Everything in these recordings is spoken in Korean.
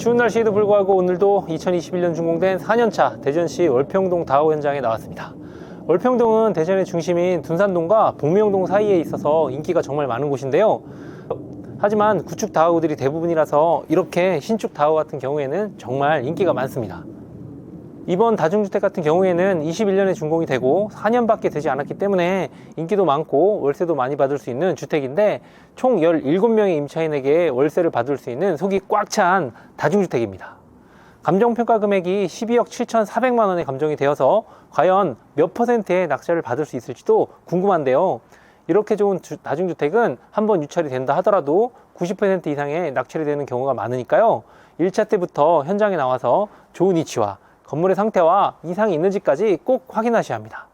추운 날씨에도 불구하고 오늘도 2021년 준공된 4년차 대전시 월평동 다가구 현장에 나왔습니다. 월평동은 대전의 중심인 둔산동과 복명동 사이에 있어서 인기가 정말 많은 곳인데요. 하지만 구축 다가구들이 대부분이라서 이렇게 신축 다가구 같은 경우에는 정말 인기가 많습니다. 이번 다중주택 같은 경우에는 21년에 준공이 되고 4년밖에 되지 않았기 때문에 인기도 많고 월세도 많이 받을 수 있는 주택인데, 총 17명의 임차인에게 월세를 받을 수 있는 속이 꽉 찬 다중주택입니다. 감정평가 금액이 12억 7,400만 원에 감정이 되어서 과연 몇 퍼센트의 낙찰을 받을 수 있을지도 궁금한데요. 이렇게 좋은 다중주택은 한번 유찰이 된다 하더라도 90% 이상의 낙찰이 되는 경우가 많으니까요. 1차 때부터 현장에 나와서 좋은 위치와 건물의 상태와 이상이 있는지까지 꼭 확인하셔야 합니다.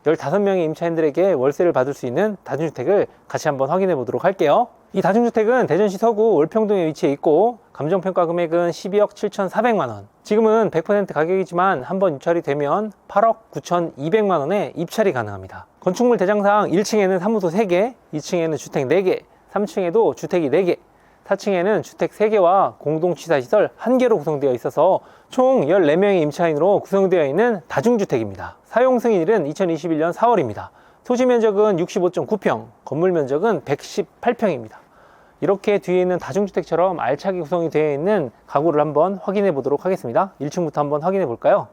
15명의 임차인들에게 월세를 받을 수 있는 다중주택을 같이 한번 확인해 보도록 할게요. 이 다중주택은 대전시 서구 월평동에 위치해 있고 감정평가 금액은 12억 7,400만 원. 지금은 100% 가격이지만 한번 유찰이 되면 8억 9,200만 원에 입찰이 가능합니다. 건축물 대장상 1층에는 사무소 3개, 2층에는 주택 4개, 3층에도 주택이 4개, 4층에는 주택 3개와 공동취사시설 1개로 구성되어 있어서 총 14명의 임차인으로 구성되어 있는 다중주택입니다. 사용 승인일은 2021년 4월입니다. 토지 면적은 65.9평, 건물 면적은 118평입니다. 이렇게 뒤에 있는 다중주택처럼 알차게 구성이 되어 있는 가구를 한번 확인해 보도록 하겠습니다. 1층부터 한번 확인해 볼까요?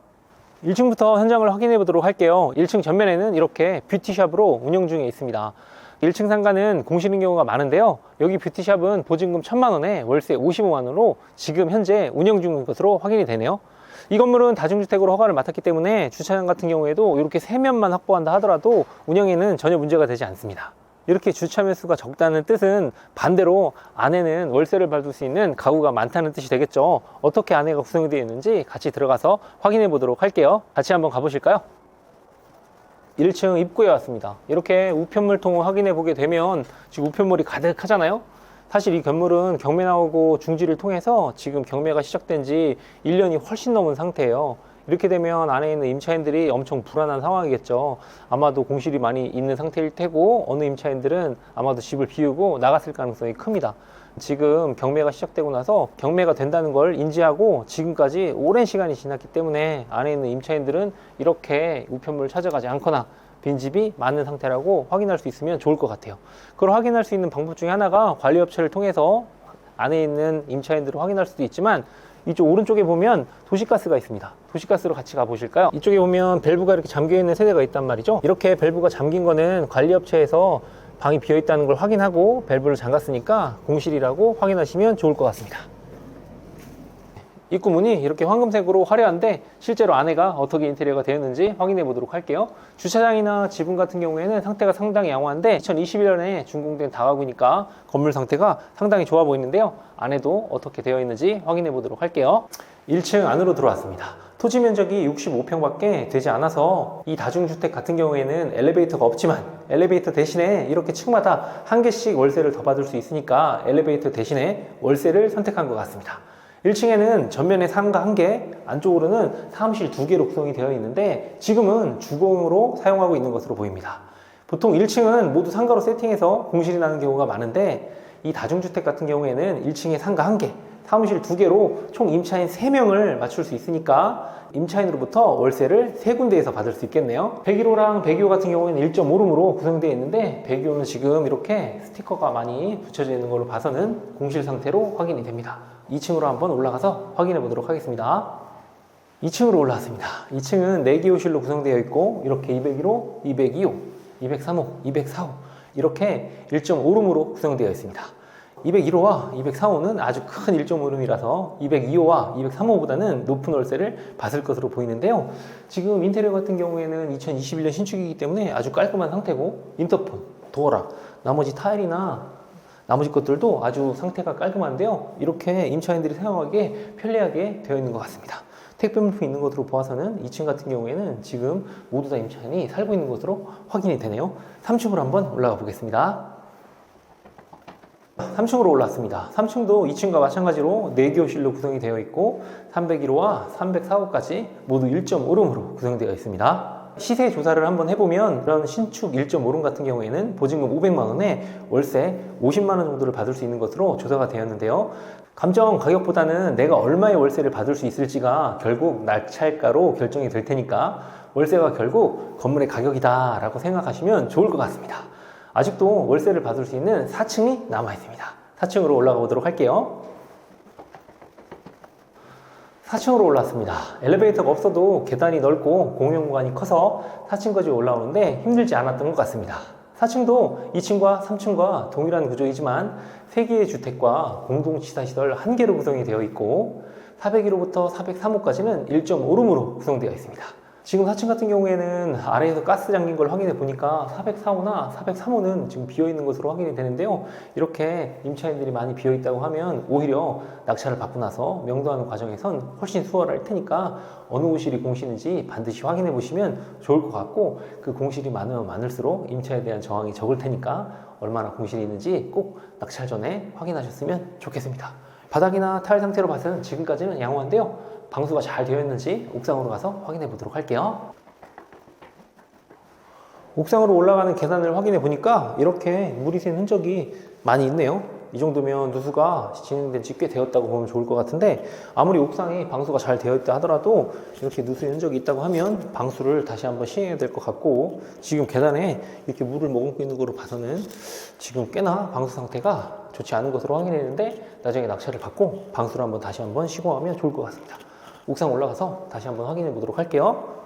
1층부터 현장을 확인해 보도록 할게요. 1층 전면에는 이렇게 뷰티샵으로 운영 중에 있습니다. 1층 상가는 공실인 경우가 많은데요. 여기 뷰티샵은 보증금 1,000만 원에 월세 55만 원으로 지금 현재 운영 중인 것으로 확인이 되네요. 이 건물은 다중주택으로 허가를 맡았기 때문에 주차장 같은 경우에도 이렇게 세면만 확보한다 하더라도 운영에는 전혀 문제가 되지 않습니다. 이렇게 주차 매수가 적다는 뜻은 반대로 안에는 월세를 받을 수 있는 가구가 많다는 뜻이 되겠죠. 어떻게 안에가 구성이 되어 있는지 같이 들어가서 확인해 보도록 할게요. 같이 한번 가보실까요? 1층 입구에 왔습니다. 이렇게 우편물 통을 확인해 보게 되면 지금 우편물이 가득하잖아요. 사실 이 건물은 경매 나오고 중지를 통해서 지금 경매가 시작된 지 1년이 훨씬 넘은 상태예요. 이렇게 되면 안에 있는 임차인들이 엄청 불안한 상황이겠죠. 아마도 공실이 많이 있는 상태일 테고 어느 임차인들은 아마도 집을 비우고 나갔을 가능성이 큽니다. 지금 경매가 시작되고 나서 경매가 된다는 걸 인지하고 지금까지 오랜 시간이 지났기 때문에 안에 있는 임차인들은 이렇게 우편물을 찾아가지 않거나 빈집이 많은 상태라고 확인할 수 있으면 좋을 것 같아요. 그걸 확인할 수 있는 방법 중에 하나가 관리업체를 통해서 안에 있는 임차인들을 확인할 수도 있지만, 이쪽 오른쪽에 보면 도시가스가 있습니다. 도시가스로 같이 가보실까요? 이쪽에 보면 밸브가 이렇게 잠겨있는 세대가 있단 말이죠. 이렇게 밸브가 잠긴 거는 관리업체에서 방이 비어있다는 걸 확인하고 밸브를 잠갔으니까 공실이라고 확인하시면 좋을 것 같습니다. 입구문이 이렇게 황금색으로 화려한데 실제로 안에가 어떻게 인테리어가 되었는지 확인해 보도록 할게요. 주차장이나 지붕 같은 경우에는 상태가 상당히 양호한데 2021년에 준공된 다가구니까 건물 상태가 상당히 좋아 보이는데요. 안에도 어떻게 되어 있는지 확인해 보도록 할게요. 1층 안으로 들어왔습니다. 토지 면적이 65평밖에 되지 않아서 이 다중주택 같은 경우에는 엘리베이터가 없지만 엘리베이터 대신에 이렇게 층마다 한 개씩 월세를 더 받을 수 있으니까 엘리베이터 대신에 월세를 선택한 것 같습니다. 1층에는 전면에 상가 1개, 안쪽으로는 사무실 2개로 구성이 되어 있는데 지금은 주거용으로 사용하고 있는 것으로 보입니다. 보통 1층은 모두 상가로 세팅해서 공실이 나는 경우가 많은데 이 다중주택 같은 경우에는 1층에 상가 1개, 사무실 2개로 총 임차인 3명을 맞출 수 있으니까 임차인으로부터 월세를 3군데에서 받을 수 있겠네요. 101호랑 102호 같은 경우에는 1.5룸으로 구성되어 있는데 102호는 지금 이렇게 스티커가 많이 붙여져 있는 걸로 봐서는 공실 상태로 확인이 됩니다. 2층으로 한번 올라가서 확인해 보도록 하겠습니다. 2층으로 올라왔습니다. 2층은 4개 호실로 구성되어 있고 이렇게 201호, 202호, 203호, 204호 이렇게 1.5룸으로 구성되어 있습니다. 201호와 204호는 아주 큰 1.5룸이라서 202호와 203호보다는 높은 월세를 받을 것으로 보이는데요. 지금 인테리어 같은 경우에는 2021년 신축이기 때문에 아주 깔끔한 상태고 인터폰, 도어락, 나머지 타일이나 나머지 것들도 아주 상태가 깔끔한데요. 이렇게 임차인들이 사용하기에 편리하게 되어 있는 것 같습니다. 택배 물품이 있는 것으로 보아서는 2층 같은 경우에는 지금 모두 다 임차인이 살고 있는 것으로 확인이 되네요. 3층으로 한번 올라가 보겠습니다. 3층으로 올라왔습니다. 3층도 2층과 마찬가지로 4개 호실로 구성이 되어 있고 301호와 304호까지 모두 1.5룸으로 구성되어 있습니다. 시세 조사를 한번 해보면 이런 신축 1.5룸 같은 경우에는 보증금 500만 원에 월세 50만 원 정도를 받을 수 있는 것으로 조사가 되었는데요. 감정 가격보다는 내가 얼마의 월세를 받을 수 있을지가 결국 낙찰가로 결정이 될 테니까 월세가 결국 건물의 가격이다 라고 생각하시면 좋을 것 같습니다. 아직도 월세를 받을 수 있는 4층이 남아 있습니다. 4층으로 올라가 보도록 할게요. 4층으로 올라왔습니다. 엘리베이터가 없어도 계단이 넓고 공용 공간이 커서 4층까지 올라오는데 힘들지 않았던 것 같습니다. 4층도 2층과 3층과 동일한 구조이지만 3개의 주택과 공동치사시설 1개로 구성이 되어 있고 401호부터 403호까지는 1.5룸으로 구성되어 있습니다. 지금 4층 같은 경우에는 아래에서 가스 잠긴 걸 확인해 보니까 404호나 403호는 지금 비어 있는 것으로 확인이 되는데요. 이렇게 임차인들이 많이 비어 있다고 하면 오히려 낙찰을 받고 나서 명도하는 과정에선 훨씬 수월할 테니까 어느 호실이 공실인지 반드시 확인해 보시면 좋을 것 같고, 그 공실이 많으면 많을수록 임차에 대한 저항이 적을 테니까 얼마나 공실이 있는지 꼭 낙찰 전에 확인하셨으면 좋겠습니다. 바닥이나 타일 상태로 봐서는 지금까지는 양호한데요. 방수가 잘 되어 있는지 옥상으로 가서 확인해 보도록 할게요. 옥상으로 올라가는 계단을 확인해 보니까 이렇게 물이 샌 흔적이 많이 있네요. 이 정도면 누수가 진행된 지 꽤 되었다고 보면 좋을 것 같은데, 아무리 옥상이 방수가 잘 되어 있다 하더라도 이렇게 누수의 흔적이 있다고 하면 방수를 다시 한번 시행해야 될 것 같고, 지금 계단에 이렇게 물을 머금고 있는 거로 봐서는 지금 꽤나 방수 상태가 좋지 않은 것으로 확인했는데, 나중에 낙찰을 받고 방수를 한번 다시 한번 시공하면 좋을 것 같습니다. 옥상 올라가서 다시 한번 확인해 보도록 할게요.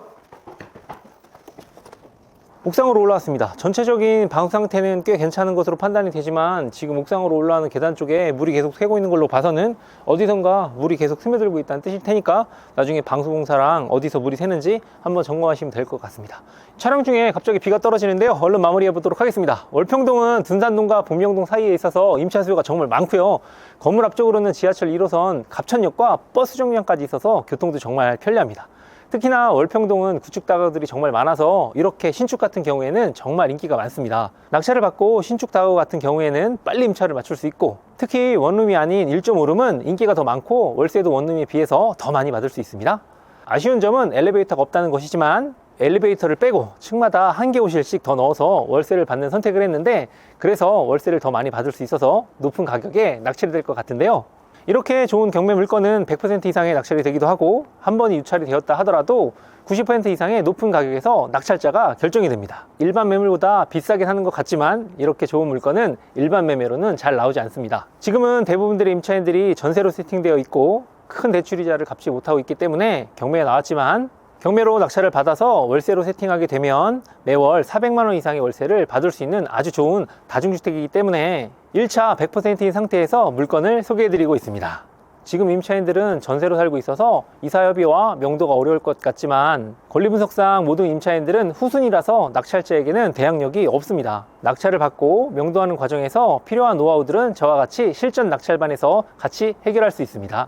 옥상으로 올라왔습니다. 전체적인 방수 상태는 꽤 괜찮은 것으로 판단이 되지만 지금 옥상으로 올라가는 계단 쪽에 물이 계속 새고 있는 걸로 봐서는 어디선가 물이 계속 스며들고 있다는 뜻일 테니까 나중에 방수공사랑 어디서 물이 새는지 한번 점검하시면 될 것 같습니다. 촬영 중에 갑자기 비가 떨어지는데요. 얼른 마무리해 보도록 하겠습니다. 월평동은 둔산동과 복명동 사이에 있어서 임차 수요가 정말 많고요. 건물 앞쪽으로는 지하철 1호선 갑천역과 버스 정류장까지 있어서 교통도 정말 편리합니다. 특히나 월평동은 구축 다가구들이 정말 많아서 이렇게 신축 같은 경우에는 정말 인기가 많습니다. 낙찰을 받고 신축 다가구 같은 경우에는 빨리 임차를 맞출 수 있고, 특히 원룸이 아닌 1.5룸은 인기가 더 많고 월세도 원룸에 비해서 더 많이 받을 수 있습니다. 아쉬운 점은 엘리베이터가 없다는 것이지만 엘리베이터를 빼고 층마다 1개 호실씩 더 넣어서 월세를 받는 선택을 했는데, 그래서 월세를 더 많이 받을 수 있어서 높은 가격에 낙찰이 될 것 같은데요. 이렇게 좋은 경매 물건은 100% 이상의 낙찰이 되기도 하고, 한 번이 유찰이 되었다 하더라도 90% 이상의 높은 가격에서 낙찰자가 결정이 됩니다. 일반 매물보다 비싸게 사는 것 같지만 이렇게 좋은 물건은 일반 매매로는 잘 나오지 않습니다. 지금은 대부분들의 임차인들이 전세로 세팅되어 있고 큰 대출이자를 갚지 못하고 있기 때문에 경매에 나왔지만, 경매로 낙찰을 받아서 월세로 세팅하게 되면 매월 400만 원 이상의 월세를 받을 수 있는 아주 좋은 다중주택이기 때문에 1차 100%인 상태에서 물건을 소개해드리고 있습니다. 지금 임차인들은 전세로 살고 있어서 이사협의와 명도가 어려울 것 같지만 권리분석상 모든 임차인들은 후순위라서 낙찰자에게는 대항력이 없습니다. 낙찰을 받고 명도하는 과정에서 필요한 노하우들은 저와 같이 실전 낙찰반에서 같이 해결할 수 있습니다.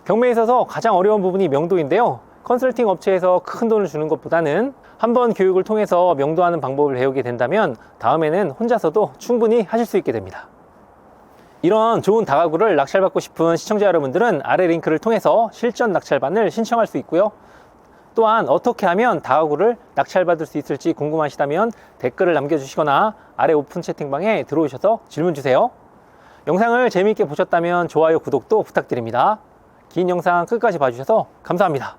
경매에 있어서 가장 어려운 부분이 명도인데요. 컨설팅 업체에서 큰 돈을 주는 것보다는 한번 교육을 통해서 명도하는 방법을 배우게 된다면 다음에는 혼자서도 충분히 하실 수 있게 됩니다. 이런 좋은 다가구를 낙찰받고 싶은 시청자 여러분들은 아래 링크를 통해서 실전 낙찰반을 신청할 수 있고요. 또한 어떻게 하면 다가구를 낙찰받을 수 있을지 궁금하시다면 댓글을 남겨주시거나 아래 오픈 채팅방에 들어오셔서 질문 주세요. 영상을 재미있게 보셨다면 좋아요, 구독도 부탁드립니다. 긴 영상 끝까지 봐주셔서 감사합니다.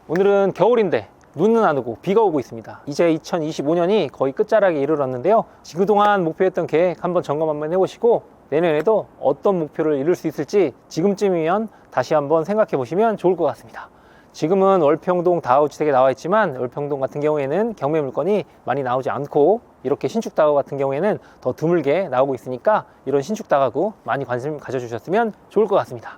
오늘은 겨울인데 눈은 안 오고 비가 오고 있습니다. 이제 2025년이 거의 끝자락에 이르렀는데요. 그동안 목표했던 계획 한번 점검 한번 해보시고 내년에도 어떤 목표를 이룰 수 있을지 지금쯤이면 다시 한번 생각해 보시면 좋을 것 같습니다. 지금은 월평동 다가구 주택에 나와 있지만 월평동 같은 경우에는 경매 물건이 많이 나오지 않고 이렇게 신축 다가구 같은 경우에는 더 드물게 나오고 있으니까 이런 신축 다가구 많이 관심 가져주셨으면 좋을 것 같습니다.